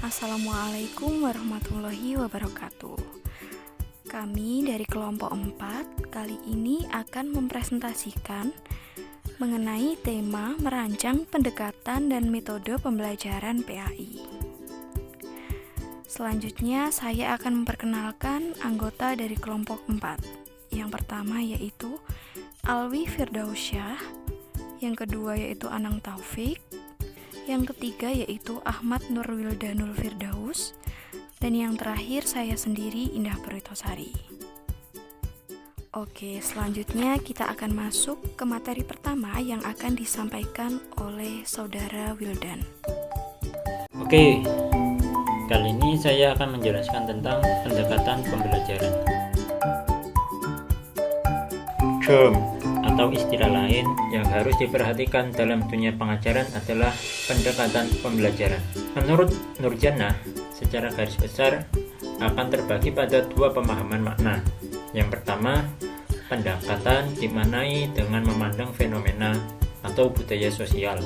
Assalamualaikum warahmatullahi wabarakatuh. Kami dari kelompok 4 kali ini akan mempresentasikan mengenai tema merancang pendekatan dan metode pembelajaran PAI. Selanjutnya saya akan memperkenalkan anggota dari kelompok 4. Yang pertama yaitu Alwi Firdausyah, yang kedua yaitu Anang Taufik, yang ketiga yaitu Ahmad Nurwildanul Firdaus, dan yang terakhir saya sendiri, Indah Purwitosari. Oke, selanjutnya kita akan masuk ke materi pertama yang akan disampaikan oleh Saudara Wildan. Oke, kali ini saya akan menjelaskan tentang pendekatan pembelajaran. Term atau istilah lain yang harus diperhatikan dalam dunia pengajaran adalah pendekatan pembelajaran. Menurut Nurjannah, secara garis besar akan terbagi pada dua pemahaman makna. Yang pertama, pendekatan dimaknai dengan memandang fenomena atau budaya sosial.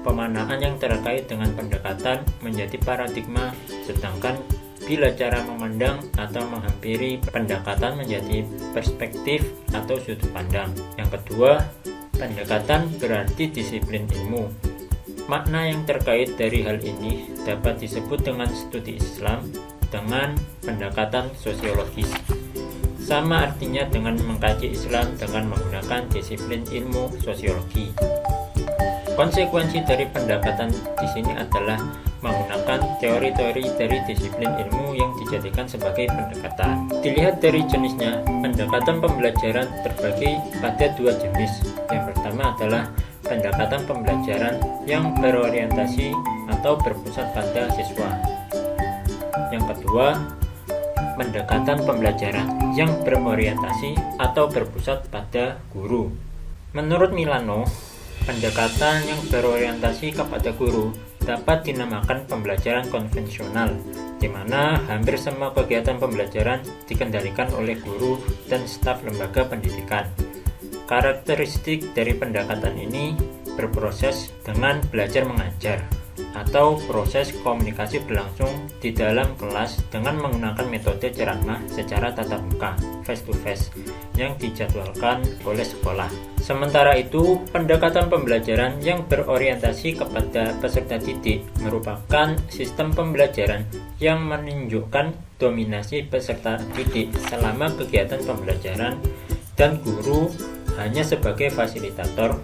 Pemaknaan yang terkait dengan pendekatan menjadi paradigma, sedangkan bila cara memandang atau menghampiri pendekatan menjadi perspektif atau sudut pandang. Yang kedua, pendekatan berarti disiplin ilmu. Makna yang terkait dari hal ini dapat disebut dengan studi Islam dengan pendekatan sosiologis. Sama artinya dengan mengkaji Islam dengan menggunakan disiplin ilmu sosiologi. Konsekuensi dari pendekatan di sini adalah menggunakan teori-teori dari disiplin ilmu yang dijadikan sebagai pendekatan. Dilihat dari jenisnya, pendekatan pembelajaran terbagi pada dua jenis. Yang pertama adalah pendekatan pembelajaran yang berorientasi atau berpusat pada siswa. Yang kedua, pendekatan pembelajaran yang berorientasi atau berpusat pada guru. Menurut Milano, pendekatan yang berorientasi kepada guru dapat dinamakan pembelajaran konvensional, di mana hampir semua kegiatan pembelajaran dikendalikan oleh guru dan staf lembaga pendidikan. Karakteristik dari pendekatan ini berproses dengan belajar mengajar atau proses komunikasi berlangsung di dalam kelas dengan menggunakan metode ceramah secara tatap muka face to face yang dijadwalkan oleh sekolah. Sementara itu, pendekatan pembelajaran yang berorientasi kepada peserta didik merupakan sistem pembelajaran yang menunjukkan dominasi peserta didik selama kegiatan pembelajaran dan guru hanya sebagai fasilitator,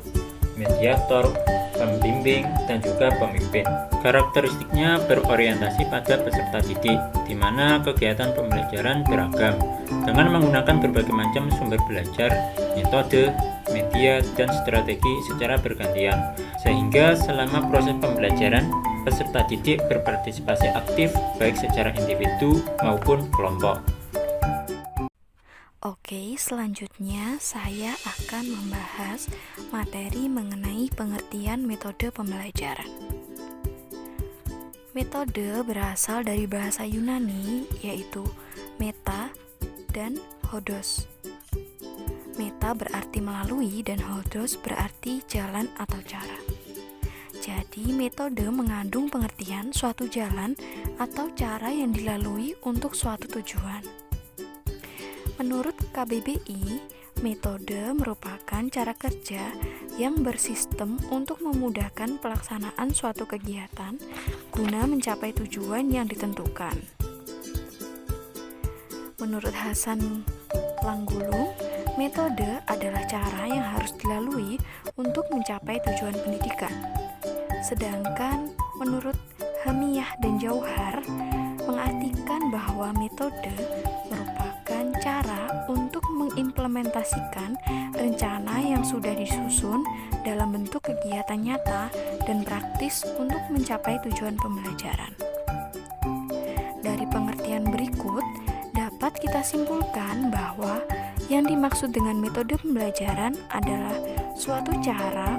mediator, pembimbing, dan juga pemimpin. Karakteristiknya berorientasi pada peserta didik, di mana kegiatan pembelajaran beragam dengan menggunakan berbagai macam sumber belajar, metode, media, dan strategi secara bergantian. Sehingga selama proses pembelajaran, peserta didik berpartisipasi aktif baik secara individu maupun kelompok. Oke, selanjutnya saya akan membahas materi mengenai pengertian metode pembelajaran. Metode berasal dari bahasa Yunani, yaitu meta dan hodos. Meta berarti melalui dan hodos berarti jalan atau cara. Jadi, metode mengandung pengertian suatu jalan atau cara yang dilalui untuk suatu tujuan. Menurut KBBI, metode merupakan cara kerja yang bersistem untuk memudahkan pelaksanaan suatu kegiatan guna mencapai tujuan yang ditentukan. Menurut Hasan Langgulung, metode adalah cara yang harus dilalui untuk mencapai tujuan pendidikan. Sedangkan menurut Hamiyah dan Jauhar, mengartikan bahwa metode merupakan cara untuk mengimplementasikan rencana yang sudah disusun dalam bentuk kegiatan nyata dan praktis untuk mencapai tujuan pembelajaran. Dari pengertian berikut, dapat kita simpulkan bahwa yang dimaksud dengan metode pembelajaran adalah suatu cara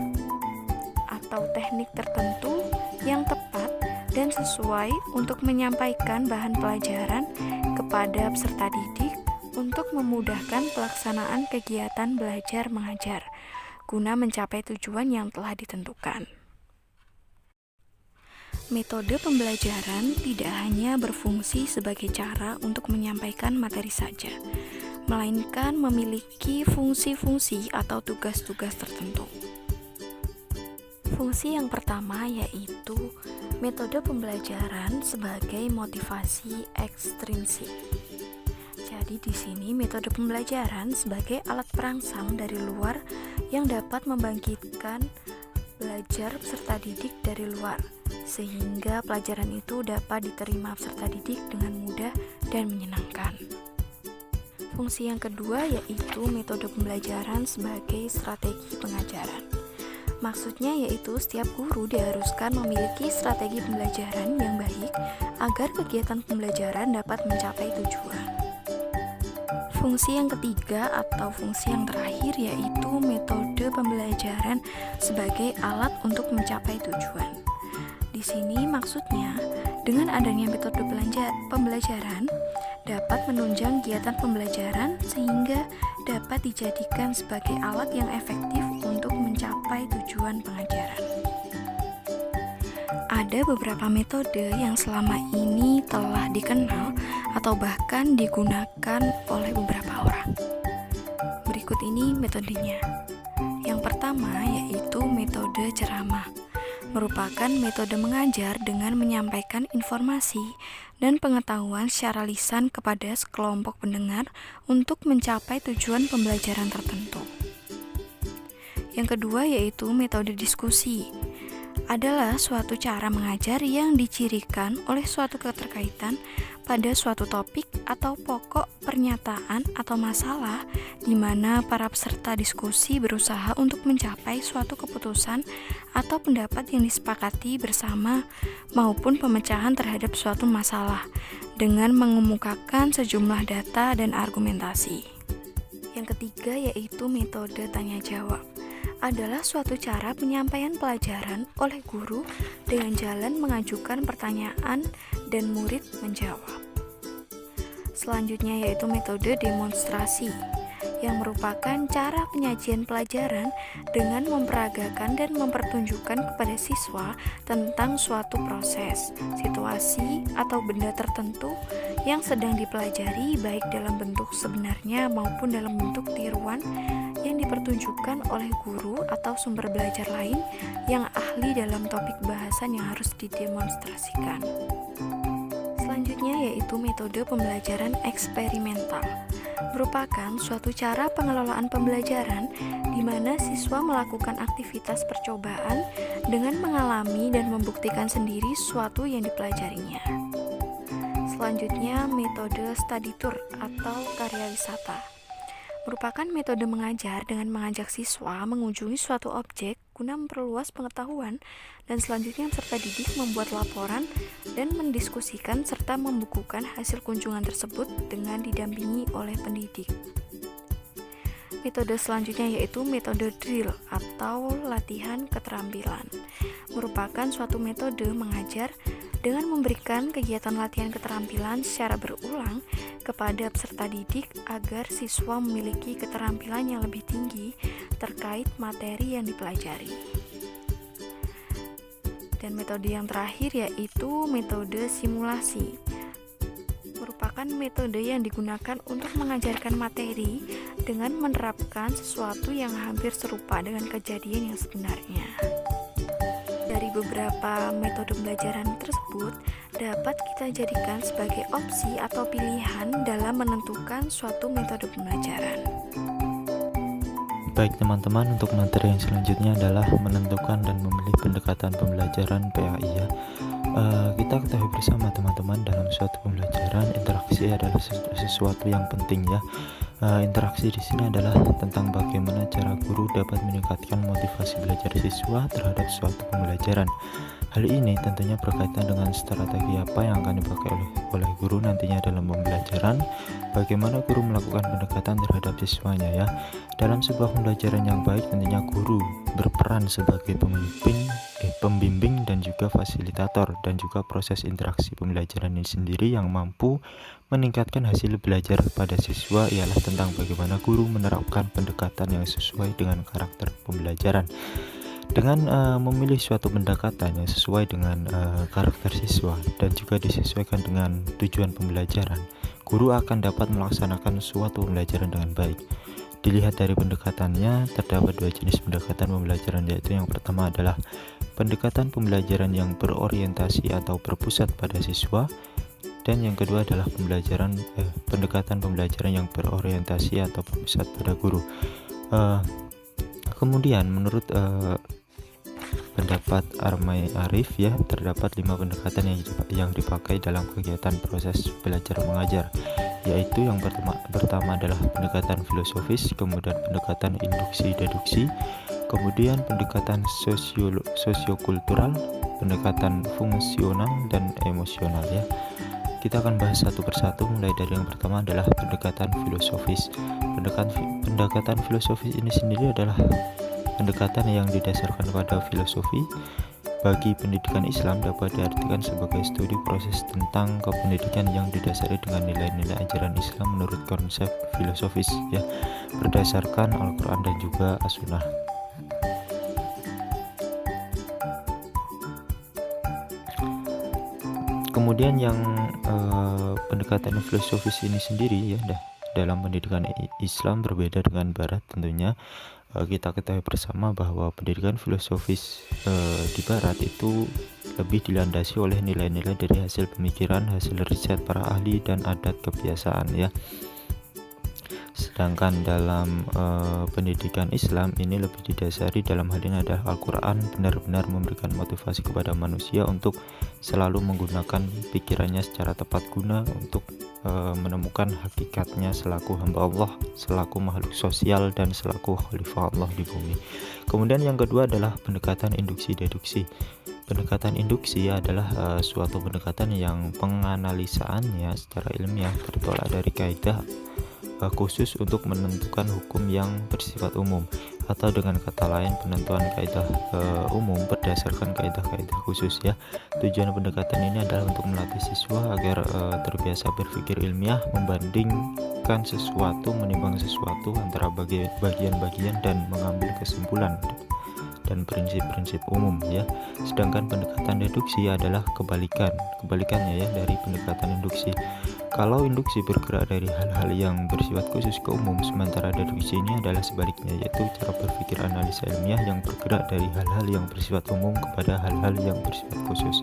atau teknik tertentu yang tepat dan sesuai untuk menyampaikan bahan pelajaran kepada peserta didik untuk memudahkan pelaksanaan kegiatan belajar mengajar guna mencapai tujuan yang telah ditentukan. Metode pembelajaran tidak hanya berfungsi sebagai cara untuk menyampaikan materi saja, melainkan memiliki fungsi-fungsi atau tugas-tugas tertentu. Fungsi yang pertama yaitu metode pembelajaran sebagai motivasi ekstrinsik. Jadi di sini metode pembelajaran sebagai alat perangsang dari luar yang dapat membangkitkan belajar peserta didik dari luar, sehingga pelajaran itu dapat diterima peserta didik dengan mudah dan menyenangkan. Fungsi yang kedua yaitu metode pembelajaran sebagai strategi pengajaran. Maksudnya yaitu setiap guru diharuskan memiliki strategi pembelajaran yang baik agar kegiatan pembelajaran dapat mencapai tujuan. Fungsi yang ketiga atau fungsi yang terakhir yaitu metode pembelajaran sebagai alat untuk mencapai tujuan. Di sini maksudnya dengan adanya metode pembelajaran dapat menunjang kegiatan pembelajaran sehingga dapat dijadikan sebagai alat yang efektif untuk mencapai tujuan pengajaran. Ada beberapa metode yang selama ini telah dikenal atau bahkan digunakan oleh beberapa orang. Berikut ini metodenya. Yang pertama yaitu metode ceramah. Merupakan metode mengajar dengan menyampaikan informasi dan pengetahuan secara lisan kepada sekelompok pendengar untuk mencapai tujuan pembelajaran tertentu. Yang kedua yaitu metode diskusi. Adalah suatu cara mengajar yang dicirikan oleh suatu keterkaitan pada suatu topik atau pokok pernyataan atau masalah di mana para peserta diskusi berusaha untuk mencapai suatu keputusan atau pendapat yang disepakati bersama maupun pemecahan terhadap suatu masalah dengan mengemukakan sejumlah data dan argumentasi. Yang ketiga yaitu metode tanya jawab. Adalah suatu cara penyampaian pelajaran oleh guru dengan jalan mengajukan pertanyaan dan murid menjawab. Selanjutnya yaitu metode demonstrasi, yang merupakan cara penyajian pelajaran dengan memperagakan dan mempertunjukkan kepada siswa tentang suatu proses, situasi, atau benda tertentu yang sedang dipelajari baik dalam bentuk sebenarnya maupun dalam bentuk tiruan yang dipertunjukkan oleh guru atau sumber belajar lain yang ahli dalam topik bahasan yang harus didemonstrasikan. Selanjutnya yaitu metode pembelajaran eksperimental. Merupakan suatu cara pengelolaan pembelajaran di mana siswa melakukan aktivitas percobaan dengan mengalami dan membuktikan sendiri sesuatu yang dipelajarinya. Selanjutnya metode study tour atau karya wisata. Merupakan metode mengajar dengan mengajak siswa mengunjungi suatu objek guna memperluas pengetahuan dan selanjutnya peserta didik membuat laporan dan mendiskusikan serta membukukan hasil kunjungan tersebut dengan didampingi oleh pendidik. Metode selanjutnya yaitu metode drill atau latihan keterampilan. Merupakan suatu metode mengajar dengan memberikan kegiatan latihan keterampilan secara berulang kepada peserta didik agar siswa memiliki keterampilan yang lebih tinggi terkait materi yang dipelajari. Dan metode yang terakhir yaitu metode simulasi. Merupakan metode yang digunakan untuk mengajarkan materi dengan menerapkan sesuatu yang hampir serupa dengan kejadian yang sebenarnya. Dari beberapa metode pembelajaran tersebut dapat kita jadikan sebagai opsi atau pilihan dalam menentukan suatu metode pembelajaran. Baik teman-teman, untuk materi yang selanjutnya adalah menentukan dan memilih pendekatan pembelajaran PAI ya. Kita ketahui bersama teman-teman, dalam suatu pembelajaran interaksi adalah sesuatu yang penting ya. Interaksi di sini adalah tentang bagaimana cara guru dapat meningkatkan motivasi belajar siswa terhadap suatu pembelajaran. Hal ini tentunya berkaitan dengan strategi apa yang akan dipakai oleh guru nantinya dalam pembelajaran, bagaimana guru melakukan pendekatan terhadap siswanya ya. Dalam sebuah pembelajaran yang baik tentunya guru berperan sebagai pembimbing dan juga fasilitator, dan juga proses interaksi pembelajaran ini sendiri yang mampu meningkatkan hasil belajar pada siswa ialah tentang bagaimana guru menerapkan pendekatan yang sesuai dengan karakter pembelajaran. Dengan memilih suatu pendekatan yang sesuai dengan karakter siswa dan juga disesuaikan dengan tujuan pembelajaran, guru akan dapat melaksanakan suatu pembelajaran dengan baik. Dilihat dari pendekatannya, terdapat dua jenis pendekatan pembelajaran, yaitu yang pertama adalah pendekatan pembelajaran yang berorientasi atau berpusat pada siswa, dan yang kedua adalah pendekatan pembelajaran yang berorientasi atau berpusat pada guru. Kemudian menurut pendapat Armai Arif ya, terdapat 5 pendekatan yang dipakai dalam kegiatan proses belajar mengajar, yaitu yang pertama adalah pendekatan filosofis, kemudian pendekatan induksi deduksi, kemudian pendekatan sosiokultural, pendekatan fungsional, dan emosional ya. Kita akan bahas satu persatu, mulai dari yang pertama adalah pendekatan filosofis. Pendekatan filosofis ini sendiri adalah pendekatan yang didasarkan pada filosofi. Bagi pendidikan Islam dapat diartikan sebagai studi proses tentang kependidikan yang didasari dengan nilai-nilai ajaran Islam menurut konsep filosofis ya, berdasarkan Al-Quran dan juga As-Sunnah. Kemudian yang pendekatan filosofis ini sendiri ya, dalam pendidikan Islam berbeda dengan Barat tentunya. Kita ketahui bersama bahwa pendidikan filosofis di Barat itu lebih dilandasi oleh nilai-nilai dari hasil pemikiran, hasil riset para ahli, dan adat kebiasaan ya. Sedangkan dalam pendidikan Islam ini lebih didasari, dalam hal ini adalah Al-Quran benar-benar memberikan motivasi kepada manusia untuk selalu menggunakan pikirannya secara tepat guna untuk menemukan hakikatnya selaku hamba Allah, selaku makhluk sosial, dan selaku khalifah Allah di bumi. Kemudian yang kedua adalah pendekatan induksi deduksi. Pendekatan induksi adalah suatu pendekatan yang penganalisaannya secara ilmiah tertolak dari kaidah khusus untuk menentukan hukum yang bersifat umum, atau dengan kata lain penentuan kaidah umum berdasarkan kaidah-kaidah khusus ya. Tujuan pendekatan ini adalah untuk melatih siswa agar terbiasa berpikir ilmiah, membandingkan sesuatu, menimbang sesuatu antara bagian-bagian, dan mengambil kesimpulan dan prinsip-prinsip umum ya. Sedangkan pendekatan deduksi adalah kebalikannya ya dari pendekatan induksi. Kalau induksi bergerak dari hal-hal yang bersifat khusus ke umum, sementara deduksi ini adalah sebaliknya, yaitu cara berpikir analisa ilmiah yang bergerak dari hal-hal yang bersifat umum kepada hal-hal yang bersifat khusus.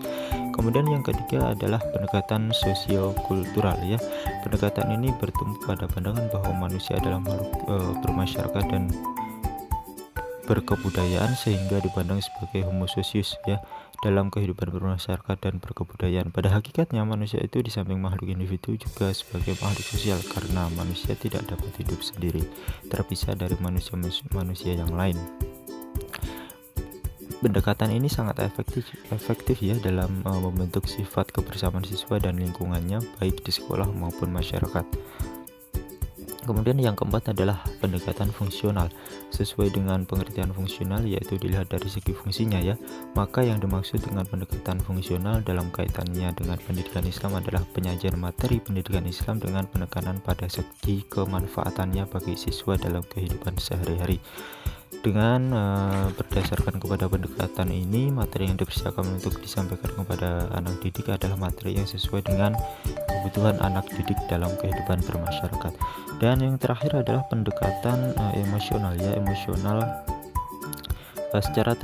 Kemudian yang ketiga adalah pendekatan sosiokultural ya. Pendekatan ini bertumpu pada pandangan bahwa manusia adalah makhluk bermasyarakat dan berkebudayaan, sehingga dipandang sebagai homo socius ya dalam kehidupan bermasyarakat dan berkebudayaan. Pada hakikatnya manusia itu di samping makhluk individu juga sebagai makhluk sosial, karena manusia tidak dapat hidup sendiri terpisah dari manusia yang lain. Pendekatan ini sangat efektif ya dalam membentuk sifat kebersamaan siswa dan lingkungannya, baik di sekolah maupun masyarakat. Kemudian yang keempat adalah pendekatan fungsional. Sesuai dengan pengertian fungsional, yaitu dilihat dari segi fungsinya ya. Maka yang dimaksud dengan pendekatan fungsional dalam kaitannya dengan pendidikan Islam adalah penyajian materi pendidikan Islam dengan penekanan pada segi kemanfaatannya bagi siswa dalam kehidupan sehari-hari. Dengan berdasarkan kepada pendekatan ini, materi yang dipersiapkan untuk disampaikan kepada anak didik adalah materi yang sesuai dengan kebutuhan anak didik dalam kehidupan bermasyarakat. Dan yang terakhir adalah pendekatan emosional ya. Secara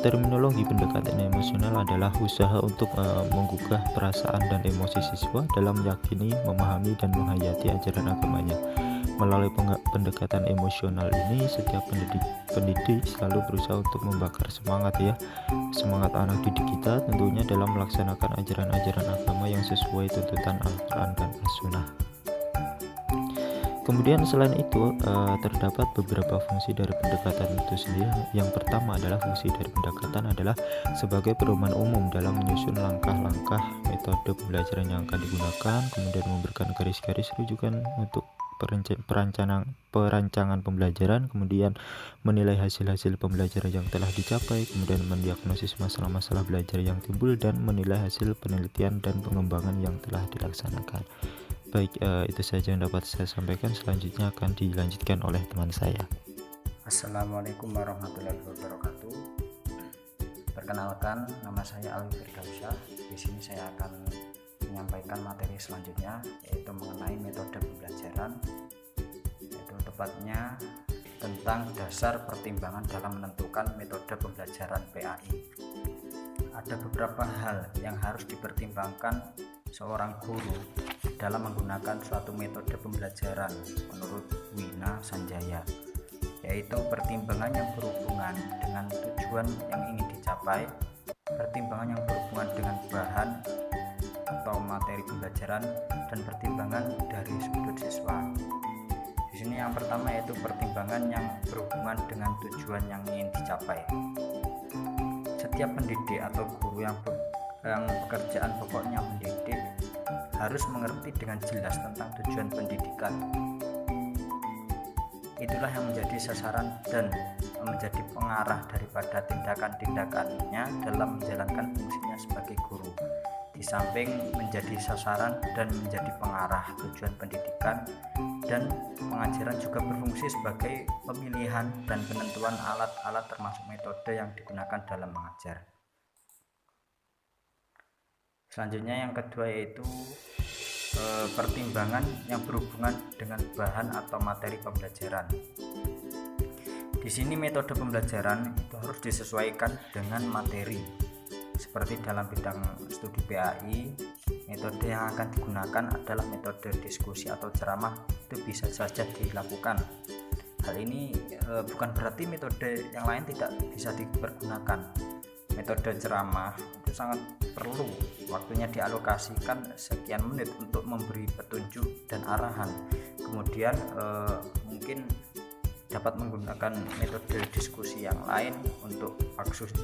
terminologi, pendekatan emosional adalah usaha untuk menggugah perasaan dan emosi siswa dalam meyakini, memahami, dan menghayati ajaran agamanya. Melalui pendekatan emosional ini, setiap pendidik selalu berusaha untuk membakar semangat anak didik kita tentunya dalam melaksanakan ajaran-ajaran agama yang sesuai tuntutan Al-Quran dan As-Sunnah. Kemudian selain itu terdapat beberapa fungsi dari pendekatan itu sendiri. Yang pertama adalah fungsi dari pendekatan adalah sebagai pedoman umum dalam menyusun langkah-langkah metode pembelajaran yang akan digunakan, kemudian memberikan garis-garis rujukan untuk perancangan pembelajaran, kemudian menilai hasil-hasil pembelajaran yang telah dicapai, kemudian mendiagnosis masalah-masalah belajar yang timbul, dan menilai hasil penelitian dan pengembangan yang telah dilaksanakan. Baik, itu saja yang dapat saya sampaikan. Selanjutnya akan dilanjutkan oleh teman saya. Assalamualaikum warahmatullahi wabarakatuh. Perkenalkan, nama saya Alwi Firdausyah. Di sini saya akan menyampaikan materi selanjutnya, yaitu mengenai metode pembelajaran, yaitu tepatnya tentang dasar pertimbangan dalam menentukan metode pembelajaran PAI. Ada beberapa hal yang harus dipertimbangkan seorang guru dalam menggunakan suatu metode pembelajaran menurut Wina Sanjaya, yaitu pertimbangan yang berhubungan dengan tujuan yang ingin dicapai, pertimbangan yang berhubungan dengan bahan atau materi pembelajaran, dan pertimbangan dari sudut siswa. Di sini yang pertama yaitu pertimbangan yang berhubungan dengan tujuan yang ingin dicapai. Setiap pendidik atau guru yang pekerjaan pokoknya mendidik harus mengerti dengan jelas tentang tujuan pendidikan. Itulah yang menjadi sasaran dan menjadi pengarah daripada tindakan-tindakannya dalam menjalankan fungsinya sebagai guru. Di samping menjadi sasaran dan menjadi pengarah tujuan pendidikan dan pengajaran, juga berfungsi sebagai pemilihan dan penentuan alat-alat termasuk metode yang digunakan dalam mengajar. Selanjutnya yang kedua yaitu pertimbangan yang berhubungan dengan bahan atau materi pembelajaran. Di sini metode pembelajaran itu harus disesuaikan dengan materi. Seperti dalam bidang studi PAI, metode yang akan digunakan adalah metode diskusi atau ceramah. Itu bisa saja dilakukan. Hal ini bukan berarti metode yang lain tidak bisa dipergunakan. Metode ceramah itu sangat perlu waktunya dialokasikan sekian menit untuk memberi petunjuk dan arahan. Kemudian mungkin dapat menggunakan metode diskusi yang lain untuk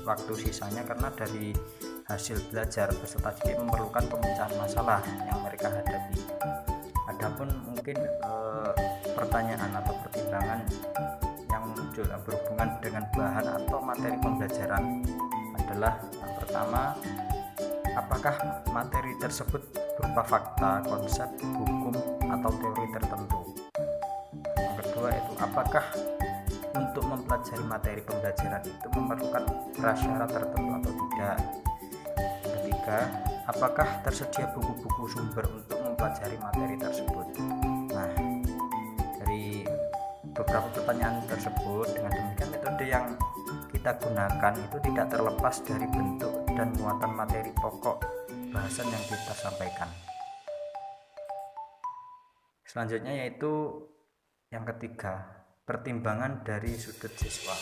waktu sisanya, karena dari hasil belajar peserta didik memerlukan pemecahan masalah yang mereka hadapi. Adapun mungkin pertanyaan atau pertimbangan yang muncul berhubungan dengan bahan atau materi pembelajaran adalah yang pertama, apakah materi tersebut berupa fakta, konsep, hukum, atau teori tertentu. Yang kedua itu apakah untuk mempelajari materi pembelajaran itu memerlukan prasyarat tertentu atau tidak. Yang ketiga, apakah tersedia buku-buku sumber untuk mempelajari materi tersebut. Nah, dari beberapa pertanyaan tersebut, dengan demikian metode yang kita gunakan itu tidak terlepas dari bentuk dan muatan materi pokok bahasan yang kita sampaikan. Selanjutnya yaitu yang ketiga, pertimbangan dari sudut siswa.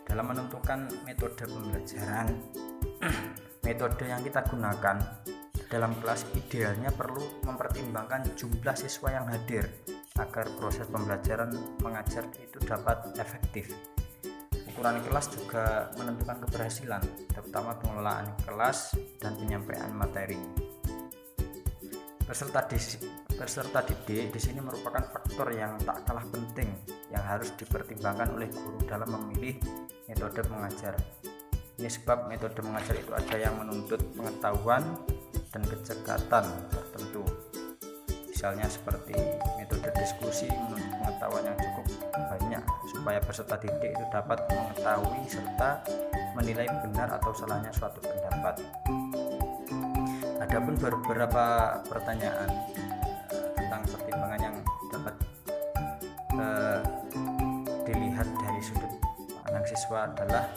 Dalam menentukan metode pembelajaran, metode yang kita gunakan dalam kelas idealnya perlu mempertimbangkan jumlah siswa yang hadir agar proses pembelajaran mengajar itu dapat efektif. Ukuran kelas juga menentukan keberhasilan, terutama pengelolaan kelas dan penyampaian materi. Peserta didik di sini merupakan faktor yang tak kalah penting yang harus dipertimbangkan oleh guru dalam memilih metode mengajar. Ini sebab metode mengajar itu ada yang menuntut pengetahuan dan kecekatan tertentu. Misalnya seperti metode diskusi menuntut pengetahuan yang cukup banyak supaya peserta didik itu dapat mengetahui serta menilai benar atau salahnya suatu pendapat. Adapun beberapa pertanyaan tentang pertimbangan yang dapat dilihat dari sudut pandang siswa adalah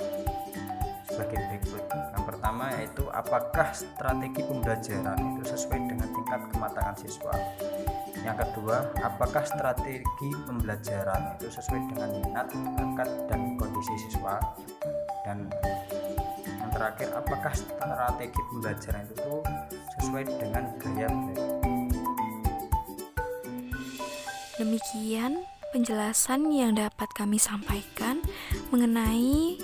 sebagai berikut. Yang pertama yaitu apakah strategi pembelajaran itu sesuai dengan tingkat kematangan siswa. Yang kedua, apakah strategi pembelajaran itu sesuai dengan minat, bakat, dan kondisi siswa. Dan yang terakhir, apakah strategi pembelajaran itu sesuai dengan gaya belajar. Demikian penjelasan yang dapat kami sampaikan mengenai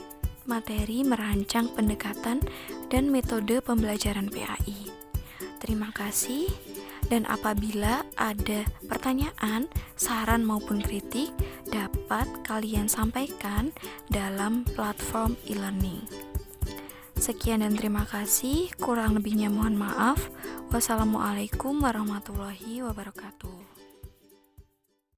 materi merancang pendekatan dan metode pembelajaran PAI. Terima kasih, dan apabila ada pertanyaan, saran maupun kritik dapat kalian sampaikan dalam platform e-learning. Sekian dan terima kasih, kurang lebihnya mohon maaf. Wassalamualaikum warahmatullahi wabarakatuh.